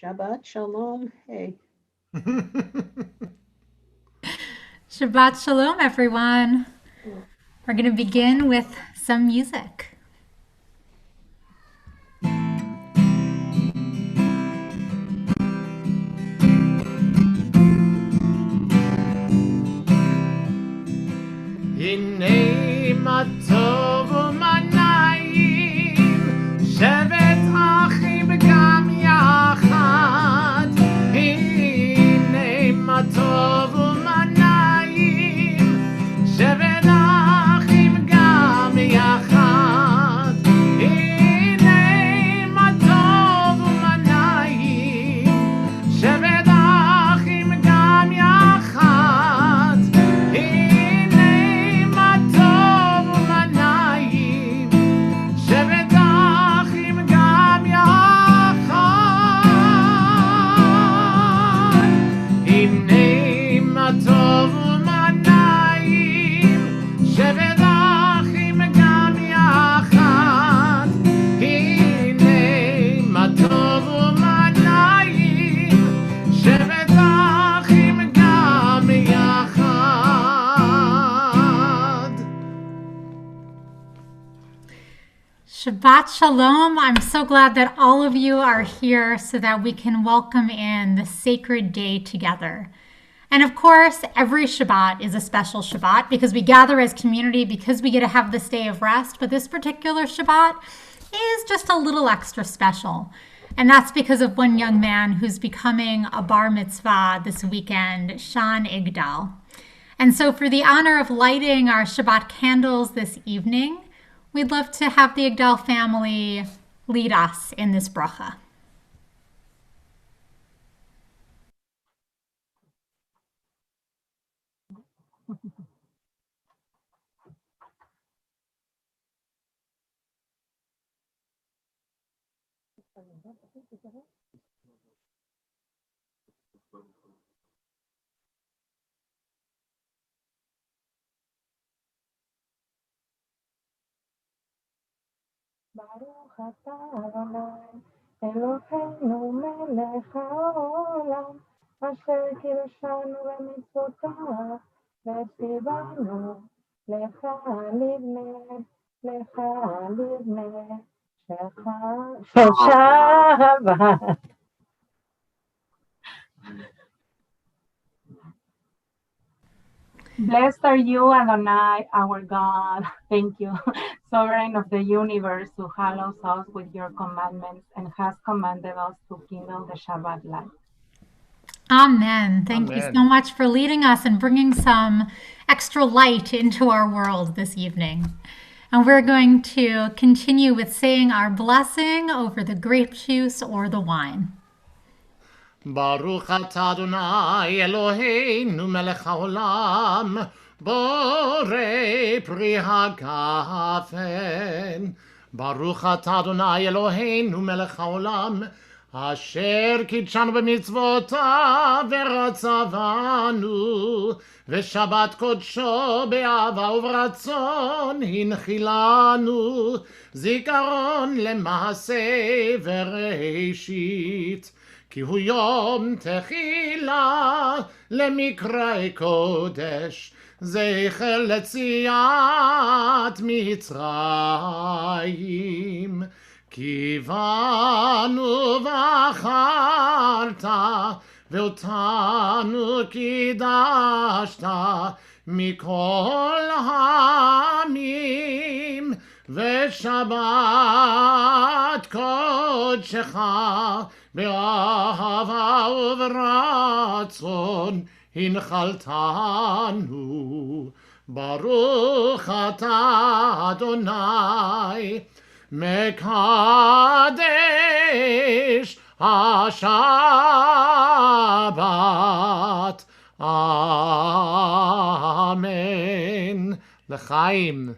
Shabbat Shalom. Hey. Shabbat Shalom, everyone. We're going to begin with some music. הנה מה טוב ומה נעים, שבת אחים גם יחד. הנה מה טוב ומה נעים, שבת אחים גם יחד. הנה מה טוב ומה נעים, שבת אחים גם יחד. Shabbat Shalom. I'm so glad that all of you are here so that we can welcome in the sacred day together. And of course, every Shabbat is a special Shabbat because we gather as community, because we get to have this day of rest. But this particular Shabbat is just a little extra special. And that's because of one young man who's becoming a bar mitzvah this weekend, Shan Igdal. And so for the honor of lighting our Shabbat candles this evening, we'd love to have the Igdal family lead us in this bracha. ברוך אתה אדוני אלוהינו מלך העולם אשר קידשנו במצוותיו וציוונו לך לבנה שבת. Blessed are you, Adonai, our God. Thank you, Sovereign of the universe, who hallows us with your commandments and has commanded us to kindle the Shabbat light. Amen. Thank you so much for leading us and bringing some extra light into our world this evening. And we're going to continue with saying our blessing over the grape juice or the wine. ברוך אתה אדוני אלוהינו מלך העולם בורא פרי הגפן. ברוך אתה אדוני אלוהינו מלך העולם אשר קידשנו במצוותיו ורצבנו ושבת קודשו באהבה וברצון הנחילנו זיכרון למעשה וראשית. כי הוא יום תחילה למקרא קודש, זכר ליציאת מצרים. כי באנו בחרת ואותנו קידשת מכל העמים, ושבת קודשך באהבה וברצון הנחלתנו. ברוך אתה אדוני מקדש השבת. אמן. לחיים.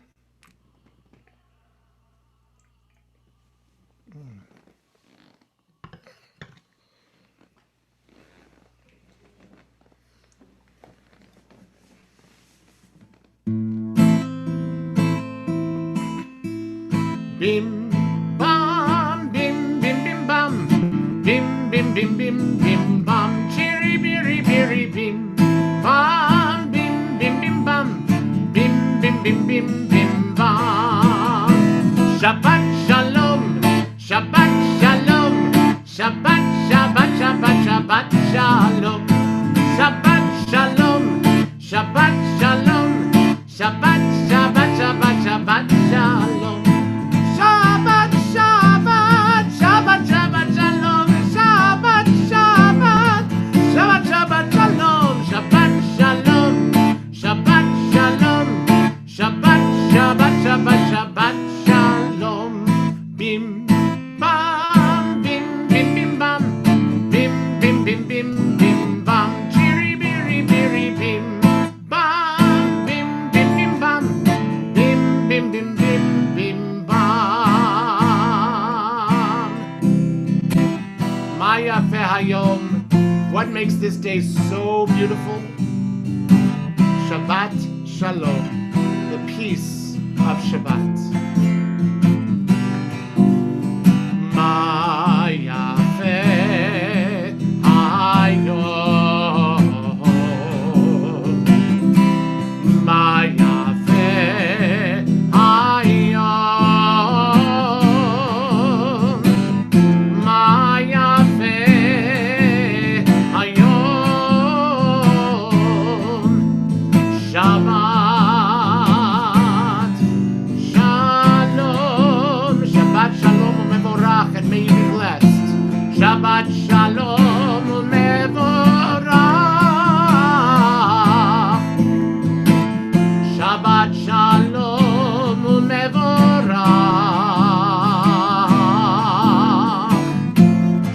Bim bam bim bim bim bam bim bim bim bim bim bam, chiri biri biri bim bam, bim bim bim bam, bim bim bim bim bim bam. Shabbat shalom, Shabbat shalom, Shabbat Shabbat Shabbat Shabbat shalom, Shabbat shalom, Shabbat shalom, Shabbat Shabbat Shabbat Shabbat shalom. Shabbat, Shabbat, Shabbat, Shabbat, Shalom, Shabbat, Shabbat, Shabbat, Shabbat, Shalom, Shabbat, Shalom, Shabbat, Shalom, Shabbat, Shabbat, Shabbat, Shabbat, Shalom, Bim, bam, bim, bim, bim, bam, bim, bim, bim, bim, bim, bam, chiri, biri, biri, bim, bam, bim, bim, bim, bam, bim, bim, bim, bim, bim, Maya Fehayom, what makes this day so beautiful? Shabbat Shalom, the peace of Shabbat. Maya Fehayom, Maya Fehayom, Maya Shabbat Shalom, Shabbat Shalom u'mevorach, and may you be blessed. Shabbat Shalom u'mevorach, Shabbat Shalom u'mevorach,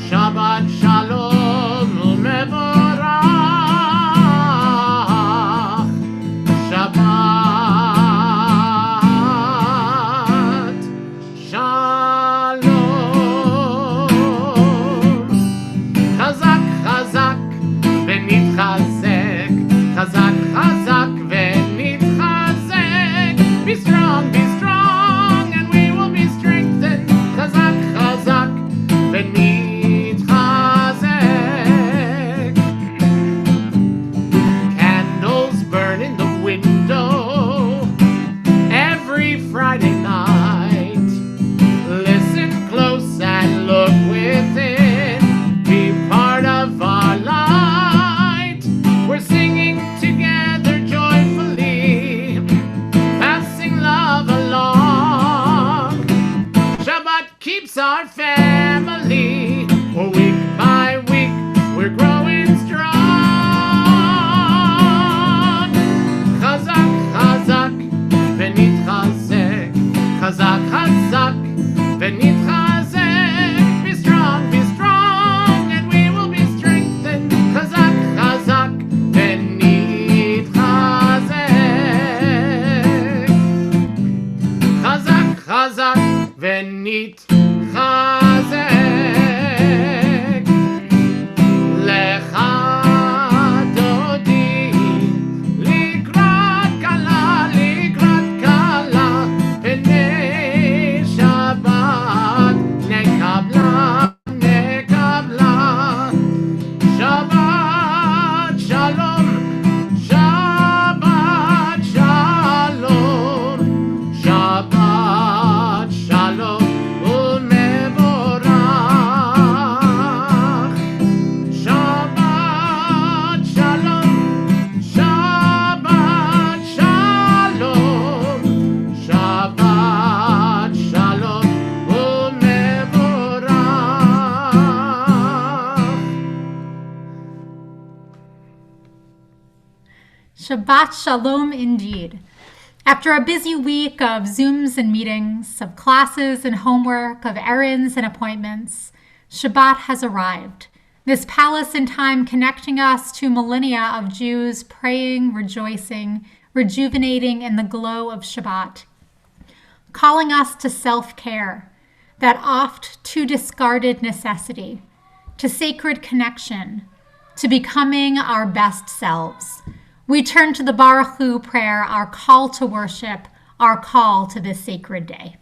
Shabbat Shalom u'mevorach, Shabbat Shalom. Chazak, chazak, v'nitchazek. Chazak, chazak, v'nitchazek. Be strong, and we will be strengthened. Chazak, chazak, v'nitchazek. Candles burn in the window every Friday night. Listen close and look within. Be part of our light. We're singing together joyfully, passing love along. Shabbat keeps our family. Week by week, we're growing strong. Chazak, chazak, v'nitchazek. Chazak, chazak, v'nitchazek. Be strong, and we will be strengthened. Chazak, chazak, v'nitchazek. Chazak, chazak, v'nitchazek. Lecha dodi, likrat kala, pnei Shabbat, nekabla, nekabla. Shabbat Shalom, Shabbat Shalom, Shabbat Shalom u'mevorach. Shabbat Shalom, Shabbat Shalom, Shabbat Shalom u'mevorach. Shabbat Shalom indeed. After a busy week of Zooms and meetings, of classes and homework, of errands and appointments, Shabbat has arrived. This palace in time connecting us to millennia of Jews praying, rejoicing, rejuvenating in the glow of Shabbat. Calling us to self-care, that oft too discarded necessity, to sacred connection, to becoming our best selves. We turn to the Baraku Prayer, our call to worship, our call to this sacred day.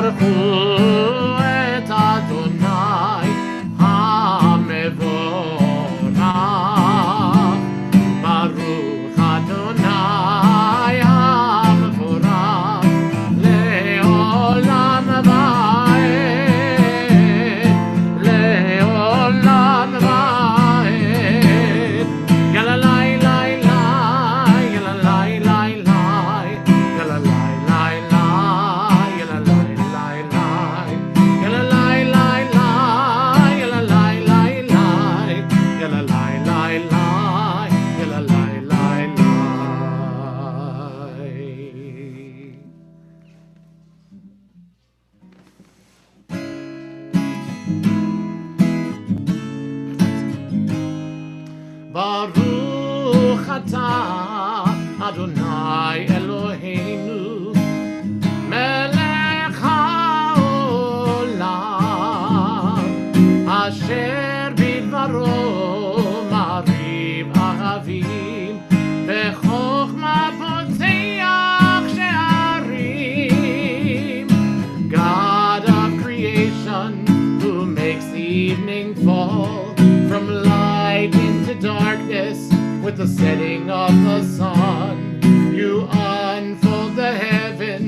ברכו את אדוני המבורך. ברוך אדוני המבורך לעולם ועד, לעולם ועד. יאללה לי לי לי, יאללה לי לי לי, יאללה לי לי לי, יאללה לי לי לי, יאללה לי לי לי, יאללה לי לי לי, יאללה לי לי לי, יאללה לי לי לי. ברוך אתה אדוני אלוהינו מלך העולם אשר בדברו מראים אהבים בחוכמה פותח שערים. God of creation who makes the evening fall from light into darkness with the setting of the sun. You unfold the heaven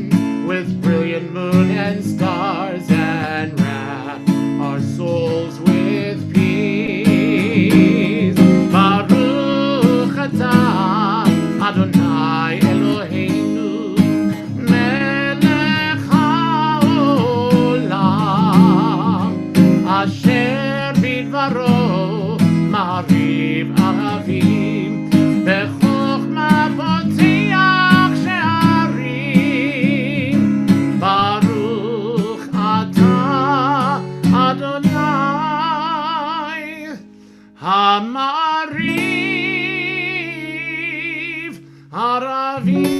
with brilliant moon and stars and wrap our souls with peace. Baruch atah Adonai Eloheinu melech haolam asher bidvaro מעריב אהבים בחוכמה פותח שערים. ברוך אתה אדוני המעריב ערבים.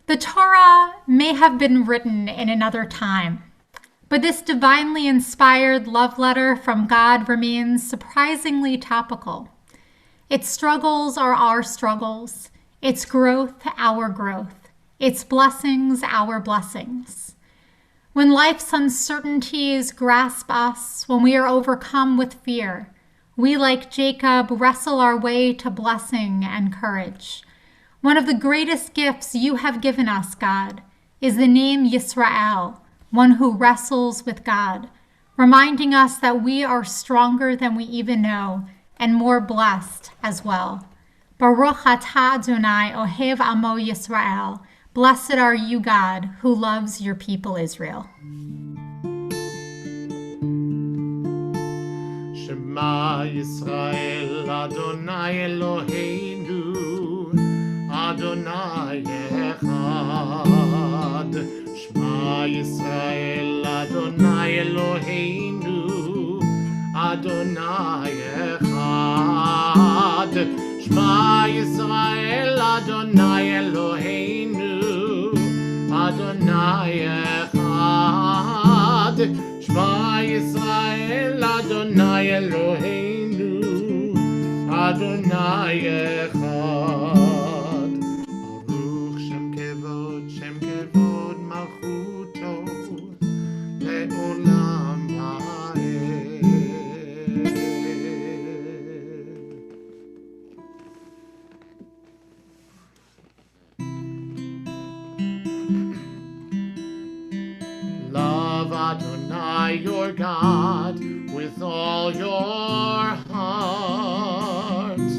The Torah may have been written in another time, but this divinely inspired love letter from God remains surprisingly topical. Its struggles are our struggles, its growth our growth, its blessings our blessings. When life's uncertainties grasp us, when we are overcome with fear, we, like Jacob, wrestle our way to blessing and courage. One of the greatest gifts you have given us, God, is the name Yisrael, one who wrestles with God, reminding us that we are stronger than we even know and more blessed as well. Baruch atah Adonai ohev amo Yisrael. Blessed are you, God, who loves your people Israel. Shema Yisrael Adonai Eloheinu Adonai Echad. Shema Yisrael Adonai Eloheinu Adonai Echad. Shema Yisrael Adonai Eloheinu Adonai Echad. Shema Yisrael Adonai Eloheinu Adonai Echad. Shem kevod malchuto le'olam ha'ed. Love Adonai your God with all your heart,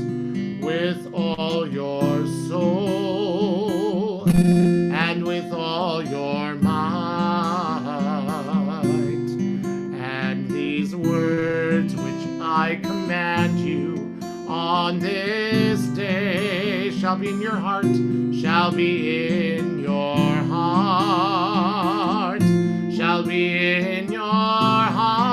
with all your soul, and with all your might. And these words which I command you on this day shall be in your heart, shall be in your heart, shall be in your heart.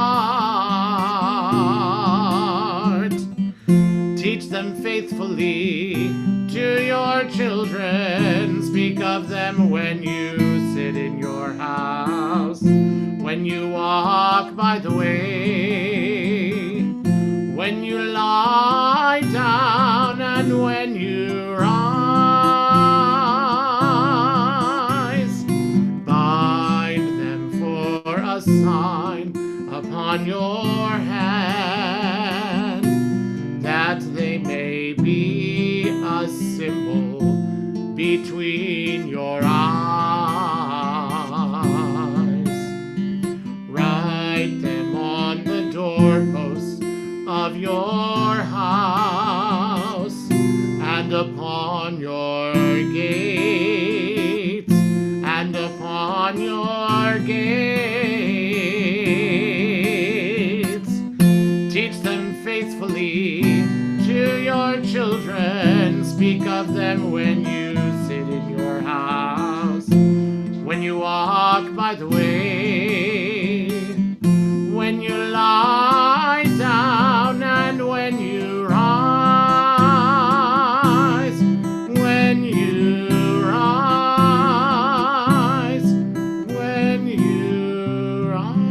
Teach them faithfully to your children. Speak of them when you sit in your house, when you walk by the way, doorposts of your house, and upon your gates, and upon your gates. Teach them faithfully to your children. Speak of them when you sit in your house, when you walk by the way, when you lie down, and when you rise, when you rise, when you rise.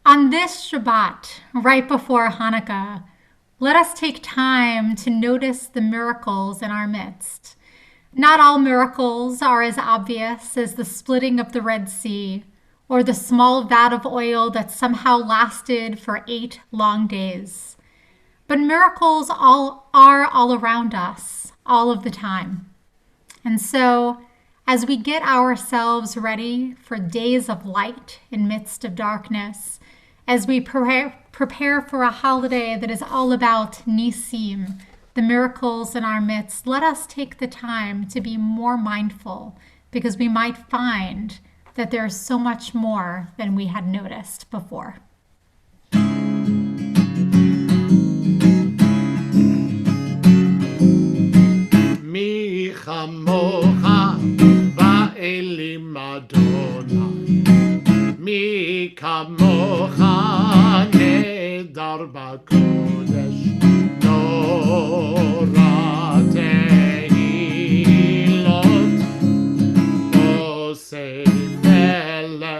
On this Shabbat, right before Hanukkah, let us take time to notice the miracles in our midst. Not all miracles are as obvious as the splitting of the Red Sea or the small vat of oil that somehow lasted for 8 long days. But miracles are all around us, all of the time. And so, as we get ourselves ready for days of light in midst of darkness, as we prepare for a holiday that is all about Nisim, the miracles in our midst, let us take the time to be more mindful, because we might find that there is so much more than we had noticed before. Mi chamocha ba'elim Adonai, mi kamocha nedar b'kodesh, Torah tehilot, osei pele,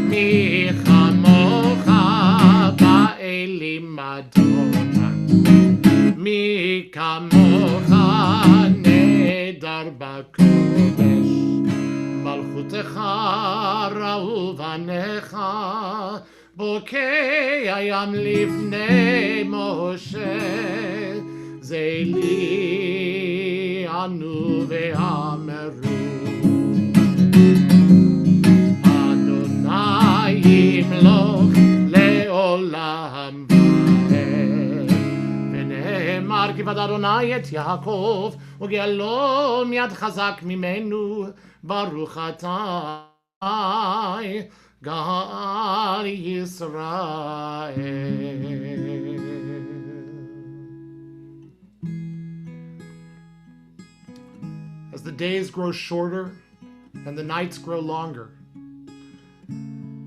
mi chamocha ba'elim Adonai, mi kamocha nedar b'kodesh, malchutecha ra'u vanecha, bokei hayam lifnei Moshe, zeili anu ve'ameru, Adonai yimloch le'olam va'ed, v'nehemar kivad Adonai et Yaakov, uge'alo miad chazak mimenu, baruch atai Gal Yisrael. As the days grow shorter and the nights grow longer,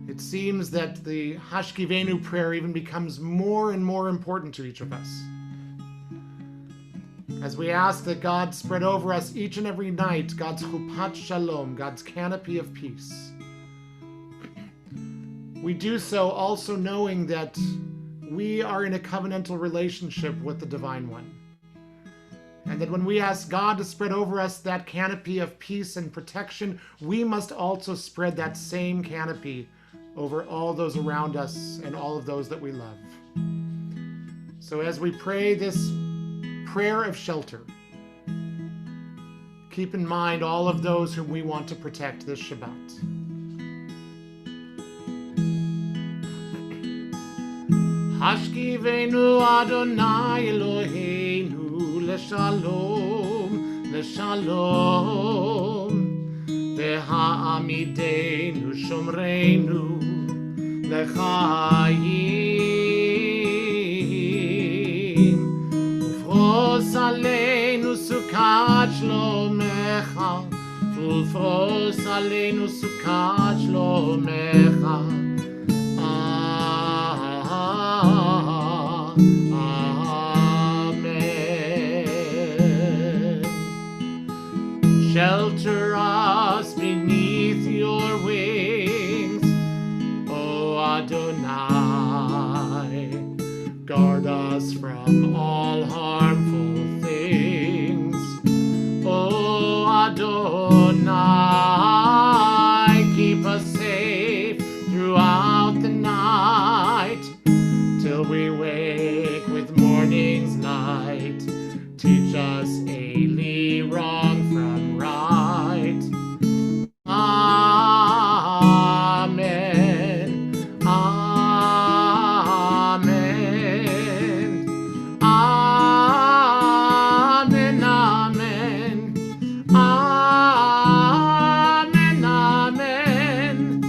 it seems that the Hashkevenu prayer even becomes more and more important to each of us. As we ask that God spread over us each and every night God's chupat shalom, God's canopy of peace. We do so also knowing that we are in a covenantal relationship with the Divine One. And that when we ask God to spread over us that canopy of peace and protection, we must also spread that same canopy over all those around us and all of those that we love. So as we pray this prayer of shelter, keep in mind all of those whom we want to protect this Shabbat. Hashkevenu Adonai Eloheinu leshalom, leshalom, ve'ha'amidenu shomreinu lechayim, ufros aleinu sukat shlomecha, ufros aleinu sukat shlomecha. Shelter us beneath your wings, O Adonai. Guard us from all harmful things, O Adonai. Keep us safe throughout the night, till we wake with morning's light. light. Teach us daily wrong from right. Amen. Amen. Amen. Amen. Amen. Amen.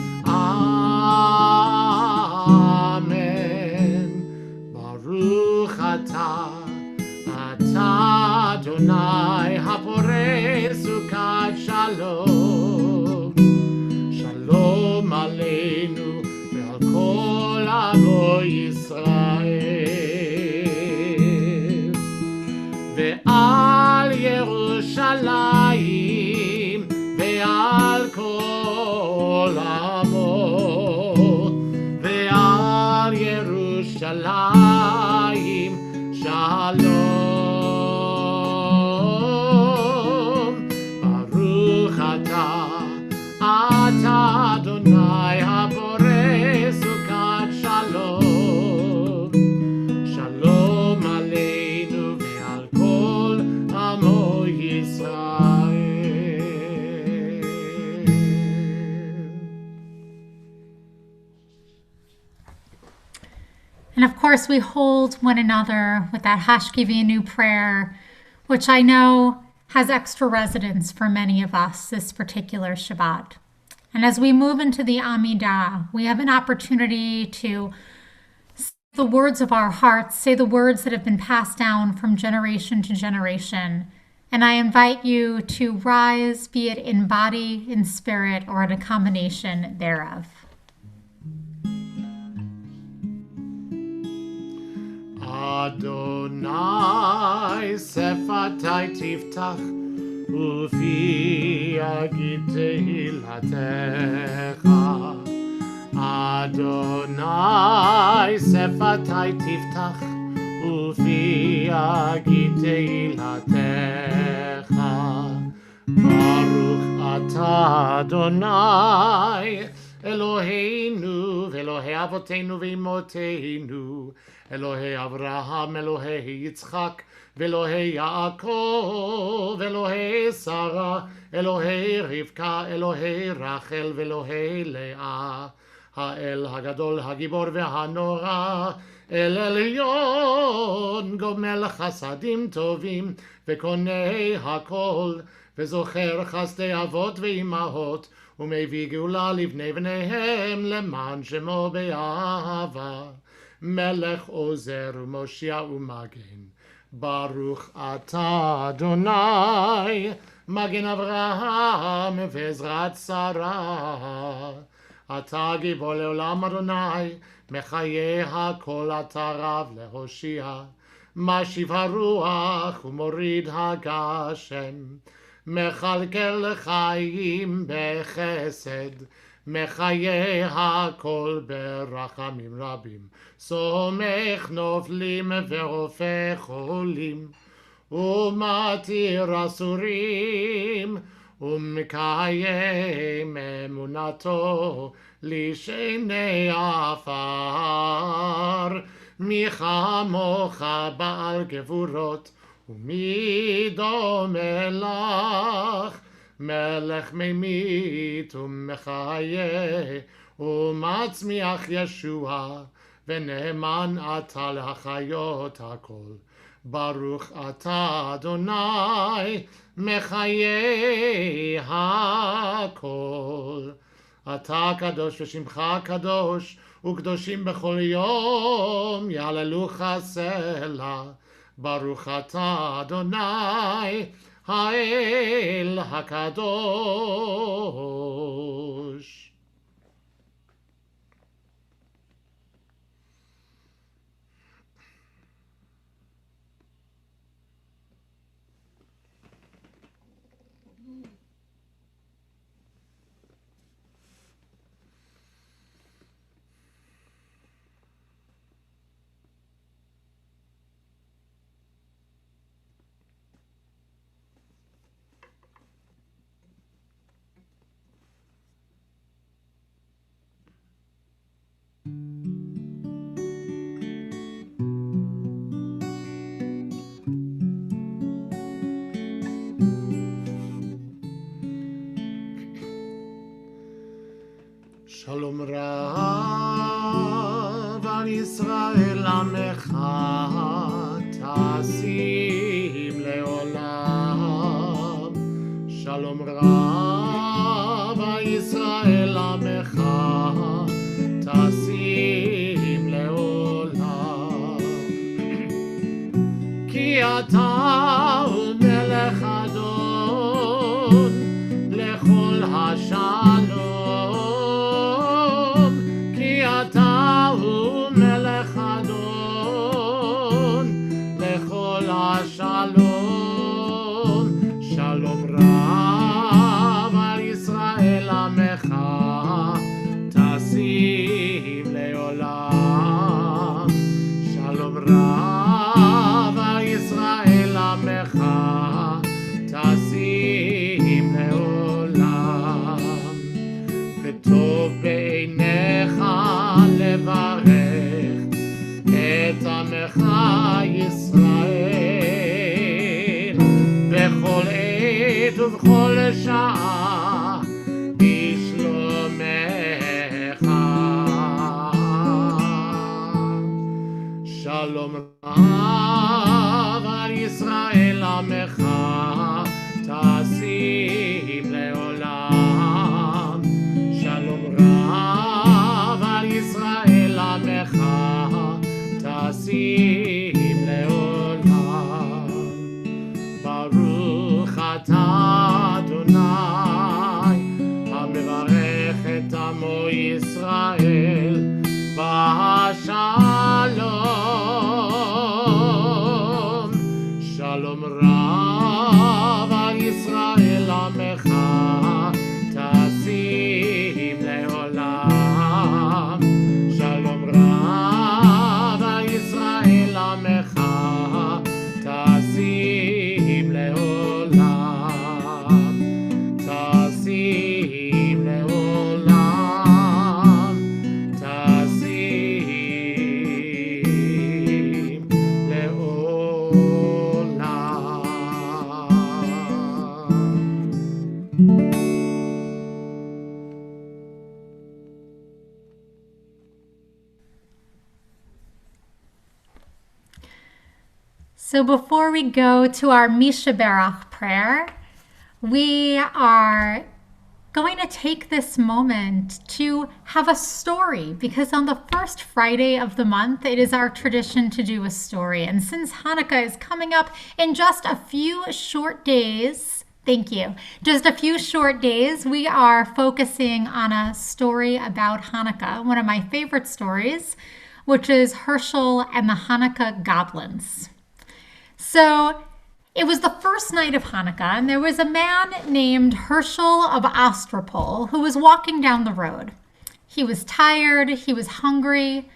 Amen. Baruch atah Adonai hapore sukat shalom. Shalom aleinu ve'al kol amo Yisrael. Ve'al Yerushalayim ve'al kol amo. Ve'al Yerushalayim shalom. Baruch atah Adonai habore sukat shalom. Shalom aleinu ve'al kol amo Yisrael. And of course, we hold one another with that Hashkevenu Prayer, which I know has extra resonance for many of us this particular Shabbat. And as we move into the Amidah, we have an opportunity to say the words of our hearts, say the words that have been passed down from generation to generation. And I invite you to rise, be it in body, in spirit, or in a combination thereof. Adonai sefatai tiftach ufi yagid tehilatecha. Adonai sefatai tiftach ufi yagid tehilatecha. Baruch atah Adonai Eloheinu ve'Elohei avoteinu ve'imoteinu Elohei Avraham, Elohei Yitzchak, Ve'Elohei Yaakov, Elohei Sarah, Elohei Rivka, Elohei Rachel, Ve'Elohei Leah, Ha'el Hagadol, Hagibor ve'Hanora, El Elyon, Gomel Chasadim Tovim, Ve'Konei Hakol, Ve'Zocher Chasdei Avot ve'Imahot, U'Mevii Geula Livnei V'neihem, Leman Shemo Be'ahava. Melech Ozer Moshia Umagen. Baruch atah Adonai Magen Avraham Ve'ezrat Sarah. Atah Gibor Leolam Adonai Mechaye HaKol atah Rav leHoshia. Mashiv HaRuach U'morid HaGashem. Mechalkel Chayim Bechesed. Mechaye hakol berachamim rabim, somech noflim ve'rofeh cholim, umatir asurim, umekayem emunato lishenei afar, michamocha ba'al gevurot, umidom elach, Melech memit umechayeh umatzmiach Yeshua v'ne'eman atah lehachayot hakol. Baruch atah Adonai mechayeh hakol. Atah kadosh v'shimcha kadosh u'kdoshim b'chol yom yalelucha sela. Baruch atah Adonai Ha'el HaKadosh. רב ישראל עמך תשים לעולם כי אתה הוא מלך אדון לכל השלום כי אתה הוא מלך אדון לכל השלום שלום רב על ישראל עמך תשים לעולם שלום רב על ישראל עמך תשים לעולם וטוב בעיניך לברך את עמך ישראל בכל עת ובכל שעה בשלומך שלום רב על ישראל עמך תשים לעולם שלום רב על ישראל עמך תשים לעולם ברוך אתה אדוני המברך את עמו ישראל בשלום שלום רב על ישראל עמך תשים לעולם שלום רב על ישראל עמך תשים לעולם תשים לעולם תשים לעולם So before we go to our Mishaberach prayer, we are going to take this moment to have a story because on the first Friday of the month, it is our tradition to do a story. And since Hanukkah is coming up in just a few short days, thank you, just a few short days, we are focusing on a story about Hanukkah, one of my favorite stories, which is Herschel and the Hanukkah Goblins. So it was the first night of Hanukkah, and there was a man named Herschel of Ostropol who was walking down the road. He was tired, he was hungry,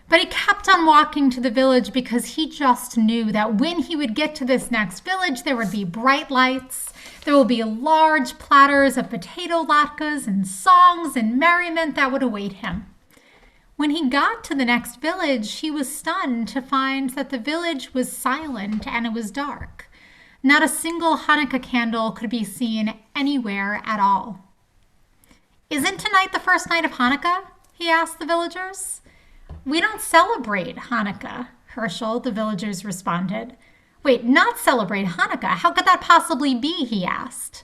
but he kept on walking to the village because he just knew that when he would get to this next village, there would be bright lights, there will be large platters of potato latkes and songs and merriment that would await him. When he got to the next village, he was stunned to find that the village was silent and it was dark. Not a single Hanukkah candle could be seen anywhere at all. "Isn't tonight the first night of Hanukkah?" he asked the villagers. "We don't celebrate Hanukkah," Herschel, the villagers responded. "Wait, not celebrate Hanukkah? How could that possibly be?" he asked.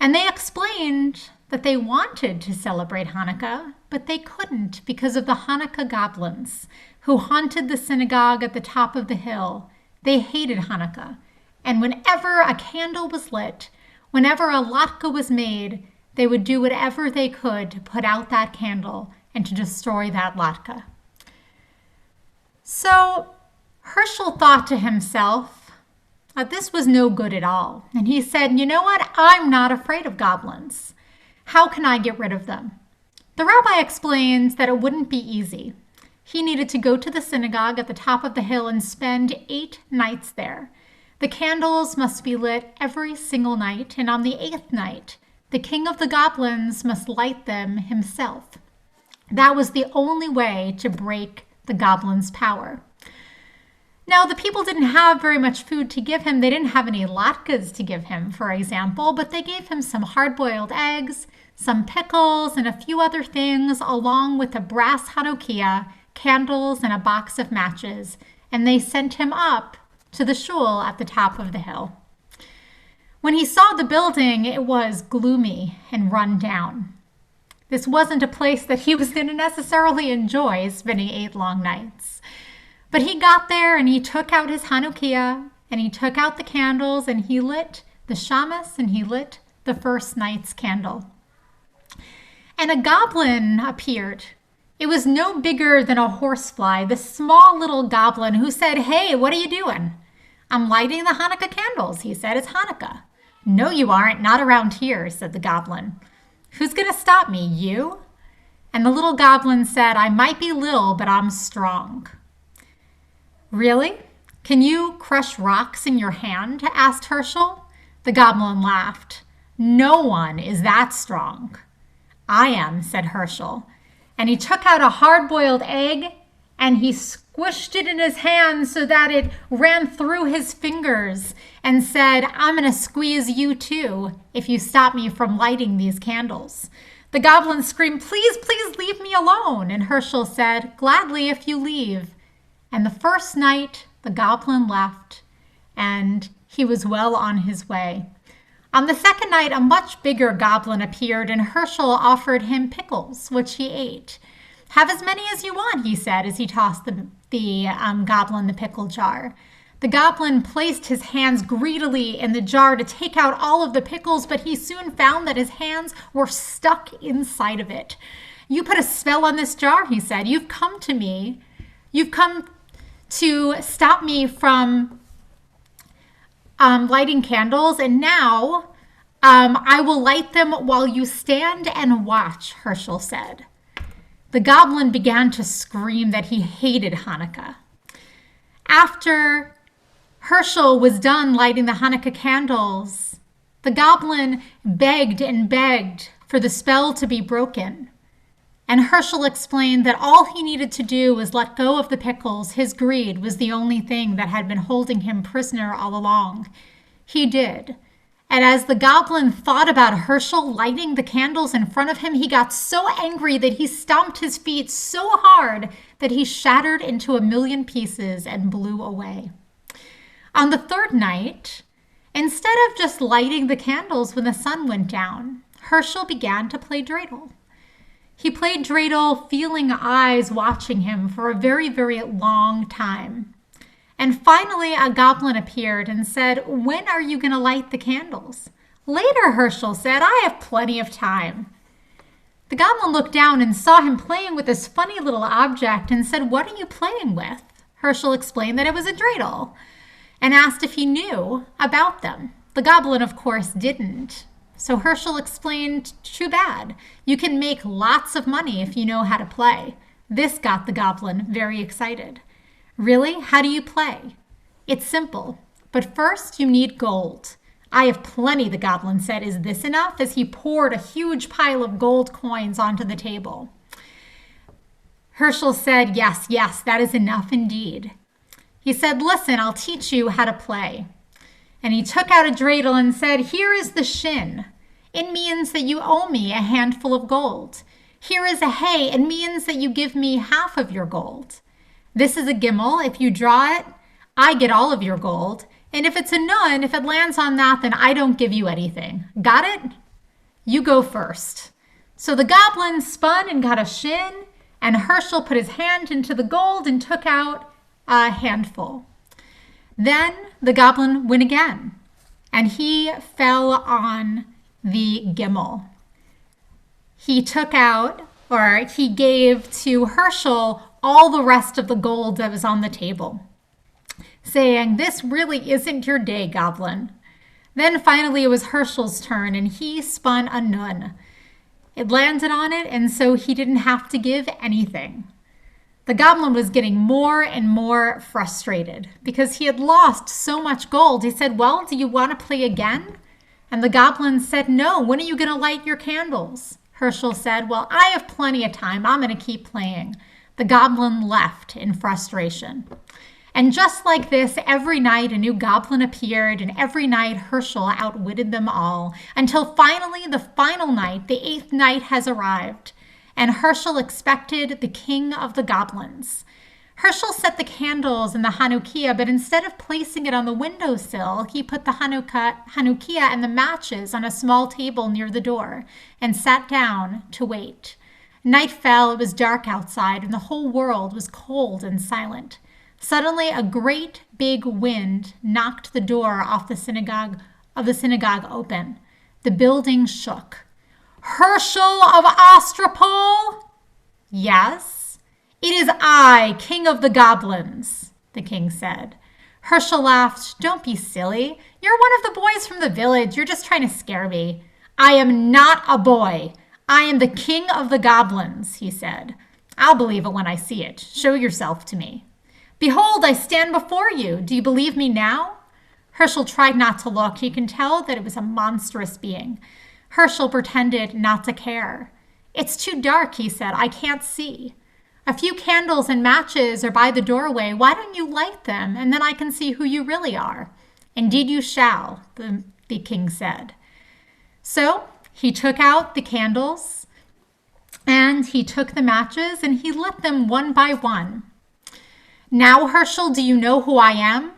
And they explained that they wanted to celebrate Hanukkah, but they couldn't because of the Hanukkah Goblins who haunted the synagogue at the top of the hill. They hated Hanukkah, and whenever a candle was lit, whenever a latke was made, they would do whatever they could to put out that candle and to destroy that latke. So Herschel thought to himself that this was no good at all, and he said, "You know what? I'm not afraid of goblins. How can I get rid of them?" The rabbi explains that it wouldn't be easy. He needed to go to the synagogue at the top of the hill and spend 8 nights there. The candles must be lit every single night, and on the 8th night, the king of the goblins must light them himself. That was the only way to break the goblins' power. Now, the people didn't have very much food to give him. They didn't have any latkes to give him, for example, but they gave him some hard-boiled eggs, some pickles, and a few other things, along with a brass Hanukkah, candles, and a box of matches, and they sent him up to the shul at the top of the hill. When he saw the building, it was gloomy and run down. This wasn't a place that he was going to necessarily enjoy spending 8 long nights. But he got there and he took out his Hanukkah and he took out the candles and he lit the shamas and he lit the first night's candle. And a goblin appeared. It was no bigger than a horsefly, this small little goblin who said, "Hey, what are you doing?" "I'm lighting the Hanukkah candles," he said. "It's Hanukkah." "No, you aren't. Not around here," said the goblin. "Who's going to stop me, you?" And the little goblin said, "I might be little, but I'm strong." "Really? Can you crush rocks in your hand?" asked Herschel. The goblin laughed. "No one is that strong." "I am," said Herschel. And he took out a hard-boiled egg and he squished it in his hand so that it ran through his fingers and said, "I'm going to squeeze you too if you stop me from lighting these candles." The goblin screamed, "Please, please leave me alone." And Herschel said, "Gladly if you leave." And the first night the goblin left and he was well on his way. On the second night, a much bigger goblin appeared, and Herschel offered him pickles, which he ate. "Have as many as you want," he said as he tossed the goblin the pickle jar. The goblin placed his hands greedily in the jar to take out all of the pickles, but he soon found that his hands were stuck inside of it. "You put a spell on this jar," he said. "You've come to me. You've come to stop me from lighting candles, and now I will light them while you stand and watch," Herschel said. The goblin began to scream that he hated Hanukkah. After Herschel was done lighting the Hanukkah candles, the goblin begged and begged for the spell to be broken. And Herschel explained that all he needed to do was let go of the pickles. His greed was the only thing that had been holding him prisoner all along. He did. And as the goblin thought about Herschel lighting the candles in front of him, he got so angry that he stomped his feet so hard that he shattered into 1,000,000 pieces and blew away. On the third night, instead of just lighting the candles when the sun went down, Herschel began to play dreidel. He played dreidel, feeling eyes watching him for a very, very long time. And finally, a goblin appeared and said, "When are you going to light the candles?" "Later," Herschel said. "I have plenty of time." The goblin looked down and saw him playing with this funny little object and said, "What are you playing with?" Herschel explained that it was a dreidel and asked if he knew about them. The goblin, of course, didn't. So Herschel explained, "Too bad. You can make lots of money if you know how to play." This got the goblin very excited. "Really? How do you play?" "It's simple, but first you need gold." "I have plenty," the goblin said. "Is this enough?" as he poured a huge pile of gold coins onto the table. Herschel said, "Yes, yes, that is enough indeed." He said, "Listen, I'll teach you how to play." And he took out a dreidel and said, "Here is the shin. It means that you owe me a handful of gold. Here is a hay. It means that you give me half of your gold. This is a gimel. If you draw it, I get all of your gold. And if it's a nun, if it lands on that, then I don't give you anything. Got it? You go first." So the goblin spun and got a shin, and Herschel put his hand into the gold and took out a handful. Then the goblin went again, and he fell on the gimel. He took out, or he gave to Herschel all the rest of the gold that was on the table, saying, "This really isn't your day, goblin." Then finally it was Herschel's turn, and he spun a nun. It landed on it, and so he didn't have to give anything. The goblin was getting more and more frustrated because he had lost so much gold. He said, "Well, do you want to play again?" And the goblin said, "No, when are you going to light your candles?" Herschel said, "Well, I have plenty of time. I'm going to keep playing." The goblin left in frustration. And just like this, every night a new goblin appeared, and every night Herschel outwitted them all, until finally the final night, the 8th night, has arrived. And Herschel expected the king of the goblins. Herschel set the candles in the Hanukkah, but instead of placing it on the windowsill, he put the Hanukkah and the matches on a small table near the door and sat down to wait. Night fell, it was dark outside, and the whole world was cold and silent. Suddenly, a great big wind knocked the door of the synagogue open. The building shook. Herschel of Ostropol? Yes. It is I, king of the goblins, the king said. Herschel laughed. Don't be silly. You're one of the boys from the village. You're just trying to scare me. I am not a boy. I am the king of the goblins, he said. I'll believe it when I see it. Show yourself to me. Behold, I stand before you. Do you believe me now? Herschel tried not to look. He could tell that it was a monstrous being. Herschel pretended not to care. It's too dark, he said. I can't see. A few candles and matches are by the doorway. Why don't you light them, and then I can see who you really are? Indeed you shall, the king said. So he took out the candles, and he took the matches, and he lit them one by one. Now, Herschel, do you know who I am?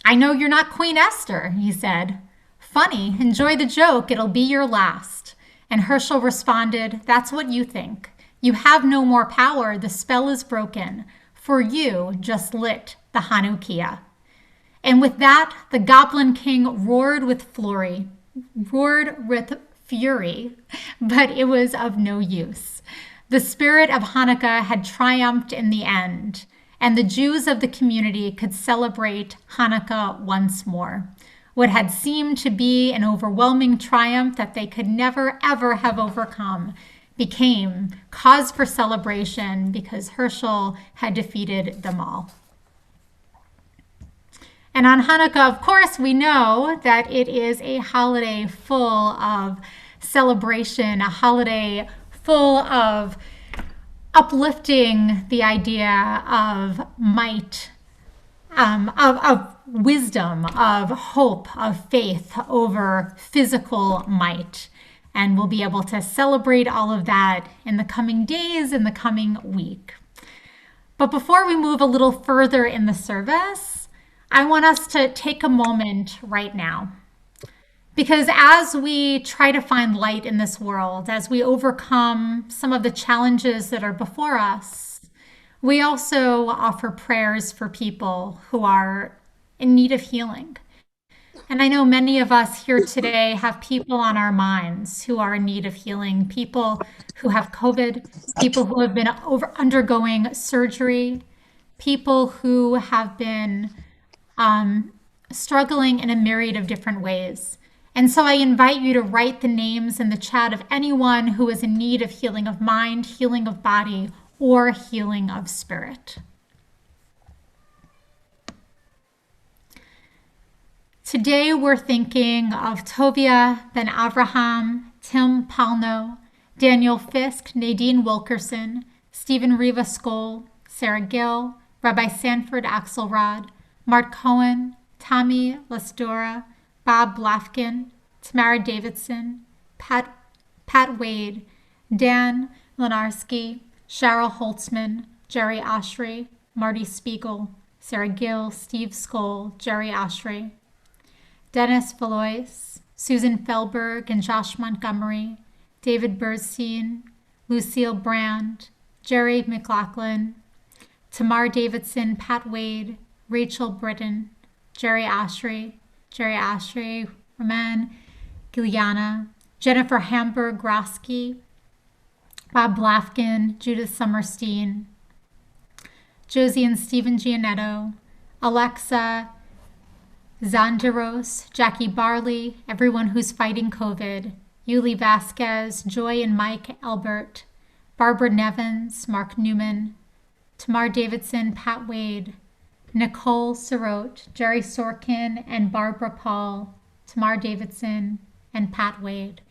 I know you're not Queen Esther, he said. Funny, enjoy the joke, it'll be your last. And Herschel responded, that's what you think. You have no more power, the spell is broken. For you just lit the Hanukkah. And with that, the Goblin King roared with fury, but it was of no use. The spirit of Hanukkah had triumphed in the end, and the Jews of the community could celebrate Hanukkah once more. What had seemed to be an overwhelming triumph that they could never, ever have overcome became cause for celebration because Herschel had defeated them all. And on Hanukkah, of course, we know that it is a holiday full of celebration, a holiday full of uplifting the idea of might, of wisdom, of hope, of faith over physical might. And we'll be able to celebrate all of that in the coming days, in the coming week. But before we move a little further in the service, I want us to take a moment right now. Because as we try to find light in this world, as we overcome some of the challenges that are before us, we also offer prayers for people who are in need of healing. And I know many of us here today have people on our minds who are in need of healing, people who have COVID, people who have been undergoing surgery, people who have been struggling in a myriad of different ways. And so I invite you to write the names in the chat of anyone who is in need of healing of mind, healing of body, or healing of spirit. Today we're thinking of Tovia Ben Avraham, Tim Palno, Daniel Fisk, Nadine Wilkerson, Stephen Riva Skoll, Sarah Gill, Rabbi Sanford Axelrod, Mart Cohen, Tommy Lasdora, Bob Blafkin, Tamara Davidson, Pat Wade, Dan Lenarski, Cheryl Holtzman, Jerry Oshry, Marty Spiegel, Sarah Gill, Steve Skoll, Jerry Oshry, Dennis Valois, Susan Felberg and Josh Montgomery, David Bernstein, Lucille Brand, Jerry McLaughlin, Tamar Davidson, Pat Wade, Rachel Britton, Jerry Oshry, Roman Giliana, Jennifer Hamburg Grosky, Bob Blafkin, Judith Summerstein, Josie and Stephen Gianetto, Alexa Zanderos, Jackie Barley, everyone who's fighting COVID, Yuli Vasquez, Joy and Mike Albert, Barbara Nevins, Mark Newman, Tamar Davidson, Pat Wade, Nicole Sirote, Jerry Sorkin, and Barbara Paul, Tamar Davidson, and Pat Wade.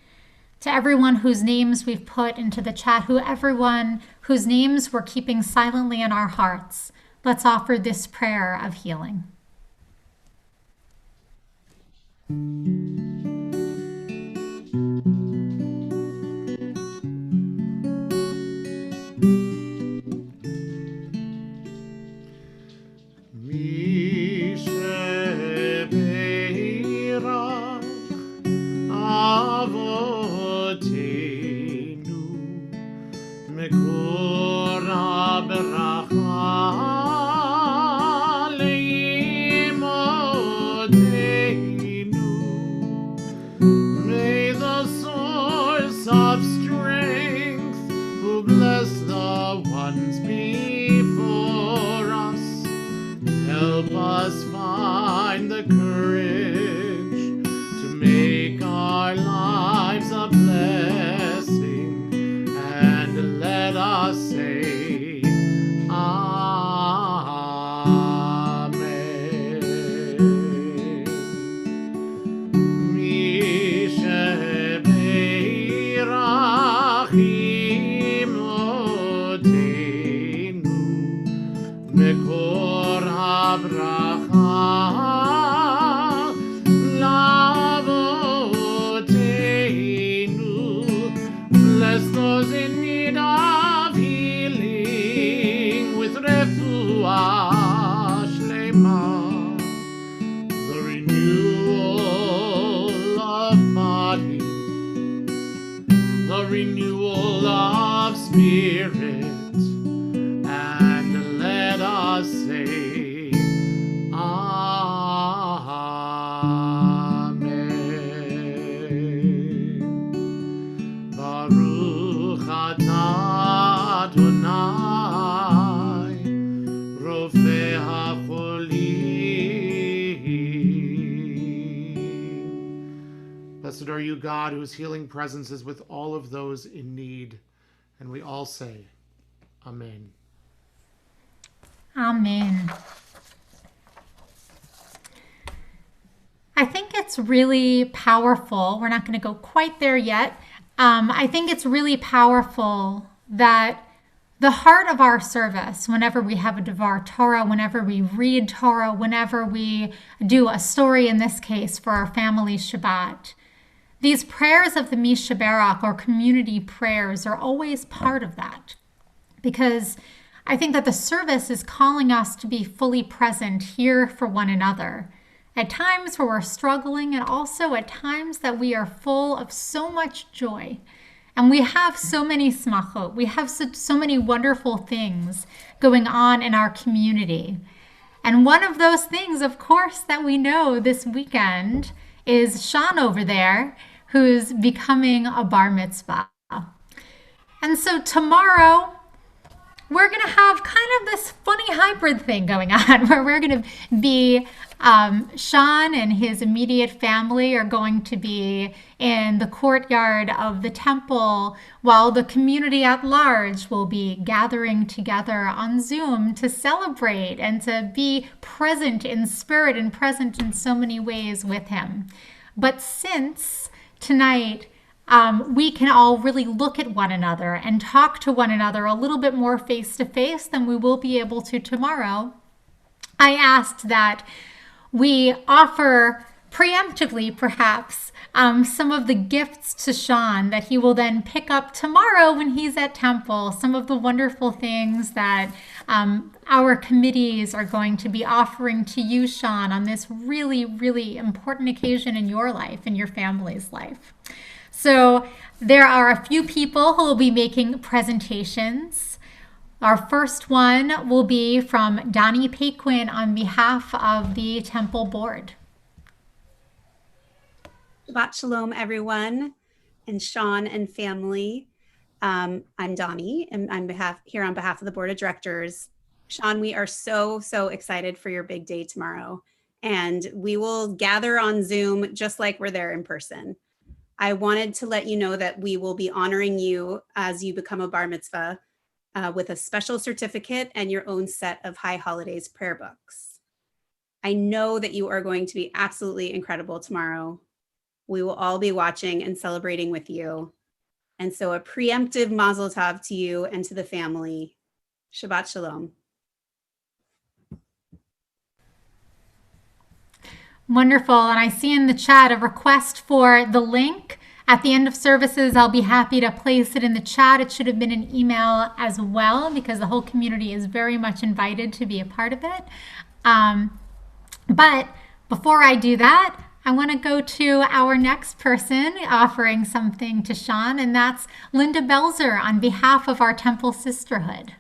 To everyone whose names we've put into the chat, everyone whose names we're keeping silently in our hearts, let's offer this prayer of healing. renewal of spirit, and let us say, Amen. Baruch atah Adonai, Rofei HaCholim. Blessed are you, God, whose healing presence is with all of those in need. And we all say, Amen. Amen. I think it's really powerful. We're not going to go quite there yet. I think it's really powerful that the heart of our service, whenever we have a Devar Torah, whenever we read Torah, whenever we do a story, in this case, for our family Shabbat, these prayers of the Mishaberach, or community prayers, are always part of that. Because I think that the service is calling us to be fully present here for one another. At times where we're struggling, and also at times that we are full of so much joy. And we have so many smachot. We have so many wonderful things going on in our community. And one of those things, of course, that we know this weekend is Sean over there, who's becoming a bar mitzvah. And so tomorrow, we're going to have kind of this funny hybrid thing going on where we're going to be, Sean and his immediate family are going to be in the courtyard of the temple, while the community at large will be gathering together on Zoom to celebrate and to be present in spirit and present in so many ways with him. But since tonight, we can all really look at one another and talk to one another a little bit more face to face than we will be able to tomorrow, I asked that we offer preemptively, perhaps, some of the gifts to Sean that he will then pick up tomorrow when he's at temple, some of the wonderful things that our committees are going to be offering to you, Sean, on this really, really important occasion in your life, in your family's life. So there are a few people who will be making presentations. Our first one will be from Donnie Paquin on behalf of the Temple Board. Shabbat Shalom, everyone, and Sean and family. I'm Donnie, and I'm here on behalf of the Board of Directors. Sean, we are so excited for your big day tomorrow, and we will gather on Zoom just like we're there in person. I wanted to let you know that we will be honoring you as you become a bar mitzvah with a special certificate and your own set of High Holidays prayer books. I know that you are going to be absolutely incredible tomorrow. We will all be watching and celebrating with you. And so a preemptive mazel tov to you and to the family. Shabbat Shalom. Wonderful. And I see in the chat a request for the link. At the end of services, I'll be happy to place it in the chat. It should have been an email as well, because the whole community is very much invited to be a part of it. But before I do that, I want to go to our next person offering something to Sean, and that's Linda Belzer on behalf of our Temple Sisterhood.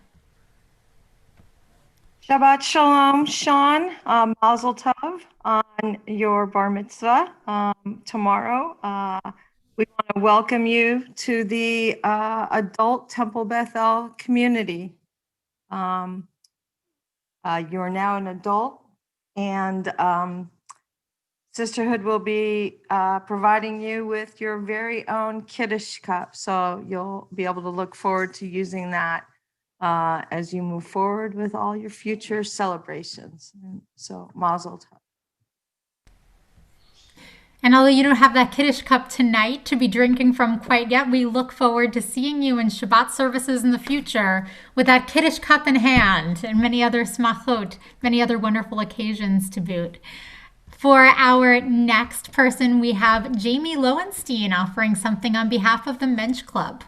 Shabbat Shalom, Sean. Mazel tov on your bar mitzvah tomorrow. We want to welcome you to the adult Temple Bethel community. You're now an adult, and Sisterhood will be providing you with your very own Kaddish cup. So you'll be able to look forward to using that as you move forward with all your future celebrations. So mazel tov. And although you don't have that Kaddish cup tonight to be drinking from quite yet, we look forward to seeing you in Shabbat services in the future with that Kaddish cup in hand and many other smachot, many other wonderful occasions to boot. For our next person, we have Jamie Lowenstein offering something on behalf of the Mensch Club.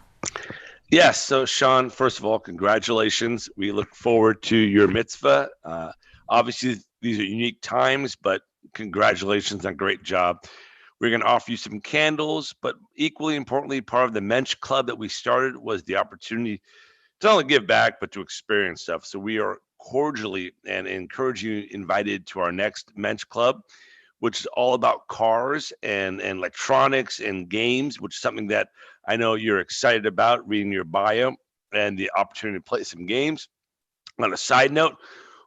Yes. So, Sean, first of all, congratulations. We look forward to your mitzvah. Obviously, these are unique times, but congratulations on a great job. We're going to offer you some candles, but equally importantly, part of the Mensch Club that we started was the opportunity to not only give back, but to experience stuff. So we are cordially and encourage you invited to our next Mensch Club, which is all about cars and electronics and games, which is something that I know you're excited about, reading your bio and the opportunity to play some games. On a side note,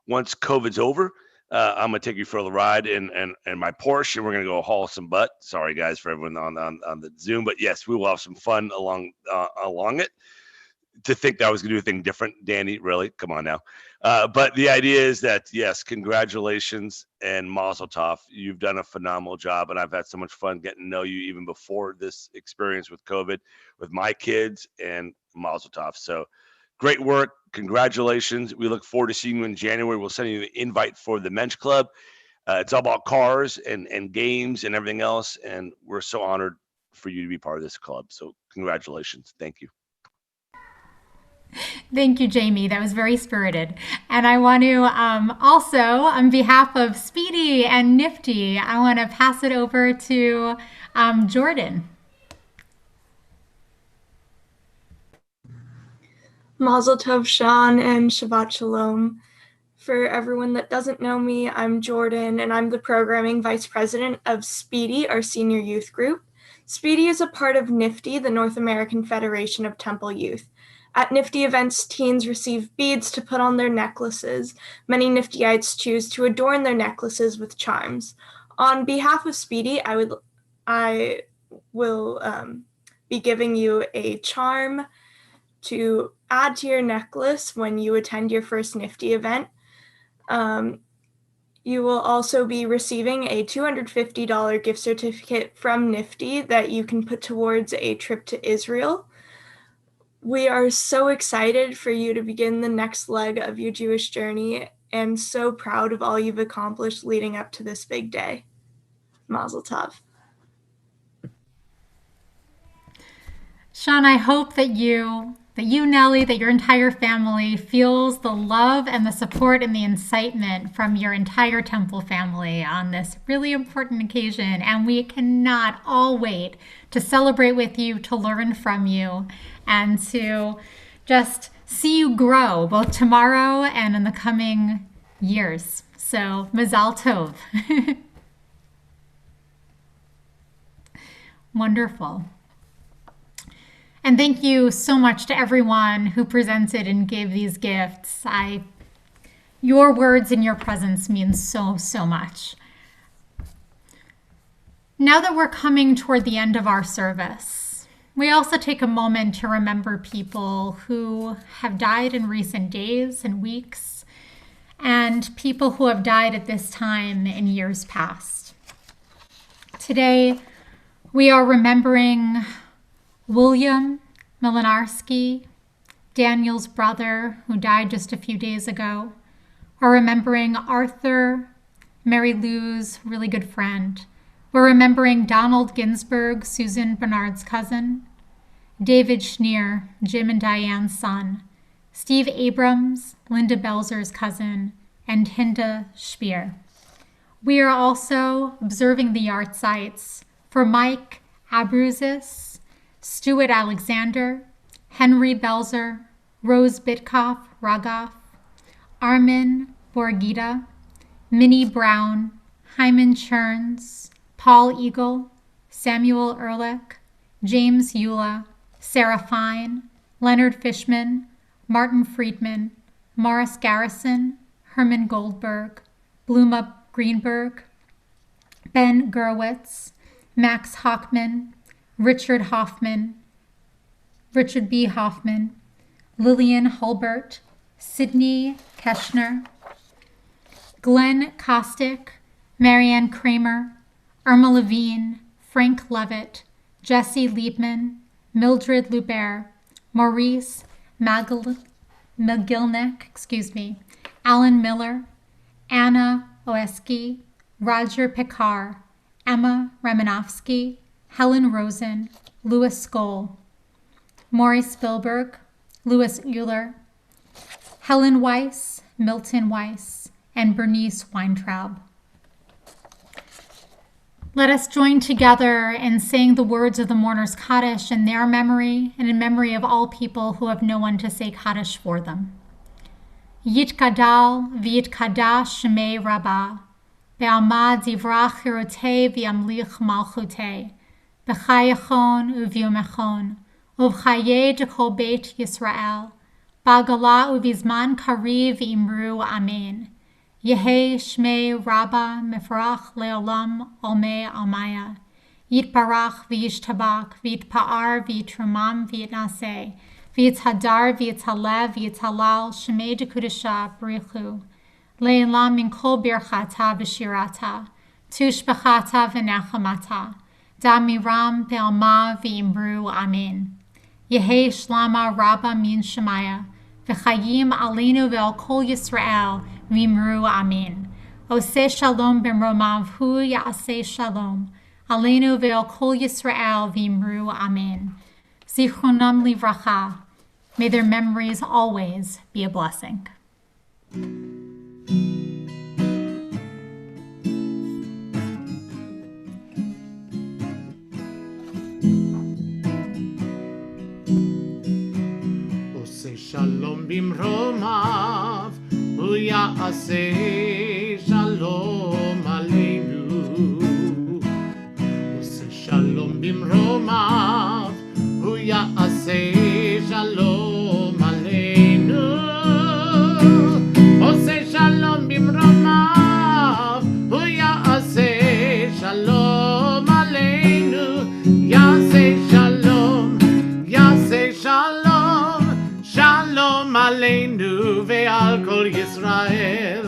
once COVID's over, I'm gonna take you for a ride in my Porsche, and we're gonna go haul some butt. Sorry, guys, for everyone on the Zoom, but yes, we will have some fun along it. To think that I was gonna do a thing different, Danny, really? Come on now. But the idea is that, yes, congratulations and mazel tov. You've done a phenomenal job, and I've had so much fun getting to know you even before this experience with COVID, with my kids, and mazel tov. So great work. Congratulations. We look forward to seeing you in January. We'll send you the invite for the Mensch Club. It's all about cars and games and everything else, and we're so honored for you to be part of this club. So congratulations. Thank you. Thank you, Jamie. That was very spirited. And I want to also, on behalf of Speedy and Nifty, I want to pass it over to Jordan. Mazel Tov, Sean, and Shabbat Shalom. For everyone that doesn't know me, I'm Jordan, and I'm the Programming Vice President of Speedy, our senior youth group. Speedy is a part of NIFTY, the North American Federation of Temple Youth. At NIFTY events, teens receive beads to put on their necklaces. Many NIFTYites choose to adorn their necklaces with charms. On behalf of Speedy, I will be giving you a charm to add to your necklace when you attend your first NIFTY event. You will also be receiving a $250 gift certificate from NIFTY that you can put towards a trip to Israel. We are so excited for you to begin the next leg of your Jewish journey and so proud of all you've accomplished leading up to this big day. Mazel tov. Sean, I hope that you, Nellie, that your entire family feels the love and the support and the incitement from your entire temple family on this really important occasion. And we cannot all wait to celebrate with you, to learn from you, and to just see you grow both tomorrow and in the coming years. So, Mazal Tov. Wonderful. And thank you so much to everyone who presented and gave these gifts. Your words and your presence mean so, so much. Now that we're coming toward the end of our service, we also take a moment to remember people who have died in recent days and weeks, and people who have died at this time in years past. Today, we are remembering William Milinarski, Daniel's brother, who died just a few days ago. We're remembering Arthur, Mary Lou's really good friend. We're remembering Donald Ginsburg, Susan Bernard's cousin, David Schneer, Jim and Diane's son, Steve Abrams, Linda Belzer's cousin, and Hinda Speer. We are also observing the yard sites for Mike Abruzis, Stuart Alexander, Henry Belzer, Rose Bitkoff Rogoff, Armin Borgita, Minnie Brown, Hyman Churns, Paul Eagle, Samuel Ehrlich, James Eula, Sarah Fine, Leonard Fishman, Martin Friedman, Morris Garrison, Herman Goldberg, Bluma Greenberg, Ben Gerwitz, Max Hockman, Richard B. Hoffman, Lillian Hulbert, Sidney Keschner, Glenn Kostick, Marianne Kramer, Irma Levine, Frank Levitt, Jesse Liebman, Mildred Lubert, Maurice McGillnick, Alan Miller, Anna Oeski, Roger Picard, Emma Remanowski, Helen Rosen, Louis Skoll, Maurice Spielberg, Louis Euler, Helen Weiss, Milton Weiss, and Bernice Weintraub. Let us join together in saying the words of the mourners' Kaddish in their memory and in memory of all people who have no one to say Kaddish for them. Yitkadal v'yitkadash shemei Rabba, be'amad zivrach hirotei v'yamlich malchutei, b'chayachon u'vyomechon, uv'chayei dekol beit Yisrael, ba'gala u'vizman kariv v'imru amen. Yehi shmei Rabba mefrach leolam olmei almaya. Yitbarach v'yishtabach v'yitpa'ar v'yitramam v'yitnaseh. V'yitzhadar v'yitzhalev v'yitzhalal shmei dekudesha b'richu. Le'elam min kol birchata v'shirata. Tushbechata v'nechamata. Damiram be'alma v'imru amen. Yehi shlama Rabba min shemaya. V'chayim alinu ve'al kol Yisrael. V'imru amen. Oseh shalom b'mromav hu ya'aseh shalom. Aleinu ve'al kol Yisrael v'imru amen. Zichronam livracha. May their memories always be a blessing. Oseh shalom b'mromav. Hu ya'aseh shalom aleinu. Oseh shalom b'mromav. Hu ya'aseh shalom aleinu. Oseh shalom b'mromav. Hu ya'aseh shalom aleinu. Ya'aseh shalom. Ya'aseh shalom. Shalom aleinu. Ve'al kol Yisrael,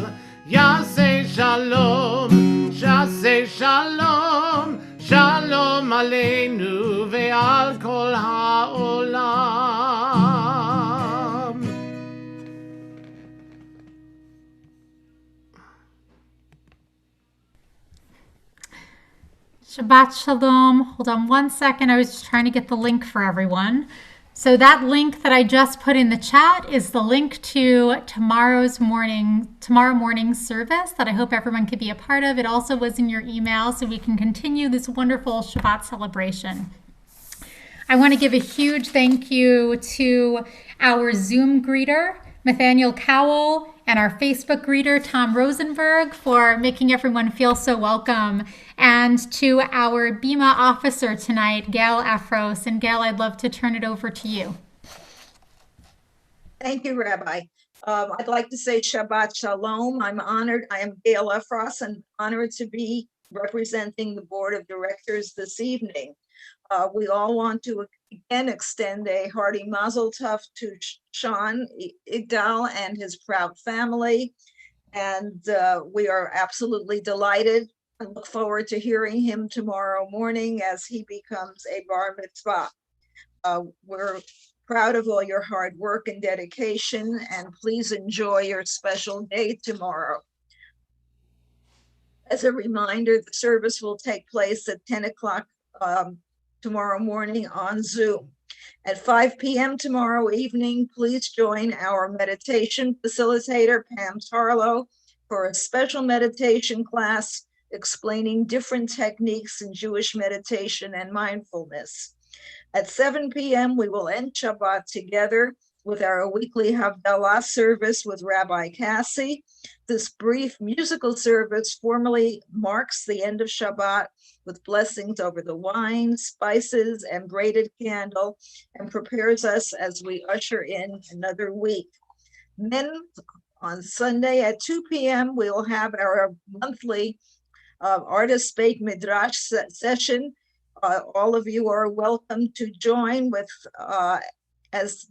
Yaseh shalom, Yaseh shalom, shalom aleinu ve'al kol ha'olam. Shabbat shalom. Hold on one second. I was just trying to get the link for everyone. So that link that I just put in the chat is the link to tomorrow morning's service that I hope everyone could be a part of. It also was in your email so we can continue this wonderful Shabbat celebration. I want to give a huge thank you to our Zoom greeter, Nathaniel Cowell, and our Facebook greeter, Tom Rosenberg, for making everyone feel so welcome, and to our Bima officer tonight, Gail Afros. And Gail, I'd love to turn it over to you. Thank you, Rabbi. I'd like to say Shabbat Shalom. I'm honored. I am Gail Efros and honored to be representing the board of directors this evening. We all want to again extend a hearty mazel tov to Sean Igdal and his proud family. And we are absolutely delighted and look forward to hearing him tomorrow morning as he becomes a bar mitzvah. We're proud of all your hard work and dedication, and please enjoy your special day tomorrow. As a reminder, the service will take place at 10 o'clock tomorrow morning on Zoom. At 5 p.m. tomorrow evening, please join our meditation facilitator, Pam Tarlow, for a special meditation class explaining different techniques in Jewish meditation and mindfulness. At 7 p.m., we will end Shabbat together with our weekly Havdalah service with Rabbi Cassie. This brief musical service formally marks the end of Shabbat with blessings over the wine, spices, and braided candle, and prepares us as we usher in another week. Then on Sunday at 2 p.m., we will have our monthly Artist Bake Midrash session. All of you are welcome to join with as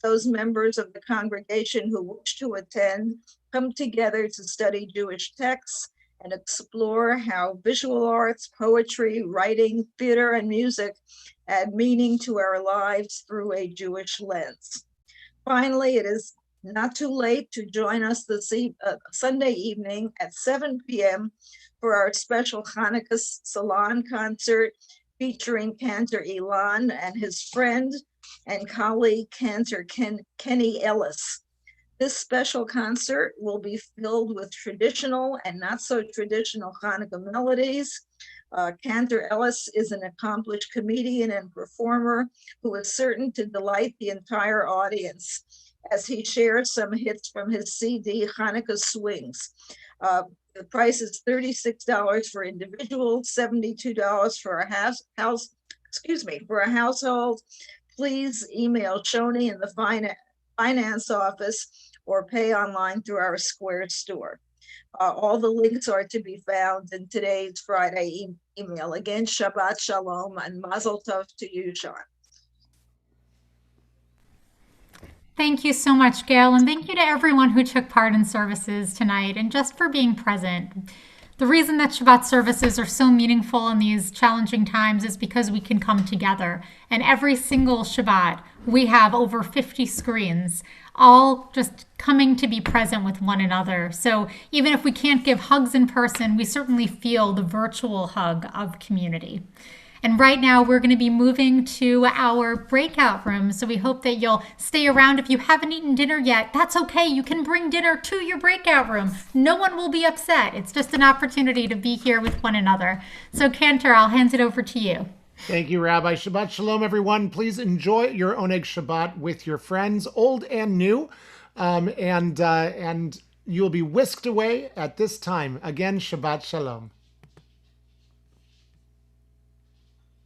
those members of the congregation who wish to attend come together to study Jewish texts and explore how visual arts, poetry, writing, theater, and music add meaning to our lives through a Jewish lens. Finally, it is not too late to join us this Sunday evening at 7 p.m. for our special Hanukkah Salon concert featuring Cantor Elon and his friend and colleague Cantor Kenny Ellis. This special concert will be filled with traditional and not so traditional Hanukkah melodies, Cantor Ellis is an accomplished comedian and performer who is certain to delight the entire audience as he shares some hits from his CD, Hanukkah Swings. The price is $36 for individuals, $72 for a for a household. Please email Shoni in the finance office or pay online through our Square store. All the links are to be found in today's Friday email. Again, Shabbat Shalom and Mazel Tov to you, Sean. Thank you so much, Gail, and thank you to everyone who took part in services tonight and just for being present. The reason that Shabbat services are so meaningful in these challenging times is because we can come together. And every single Shabbat, we have over 50 screens, all just coming to be present with one another. So even if we can't give hugs in person, we certainly feel the virtual hug of community. And right now we're going to be moving to our breakout room. So we hope that you'll stay around. If you haven't eaten dinner yet, that's okay. You can bring dinner to your breakout room. No one will be upset. It's just an opportunity to be here with one another. So Cantor, I'll hand it over to you. Thank you, Rabbi. Shabbat Shalom, everyone. Please enjoy your Oneg Shabbat with your friends, old and new. And you'll be whisked away at this time. Again, Shabbat Shalom.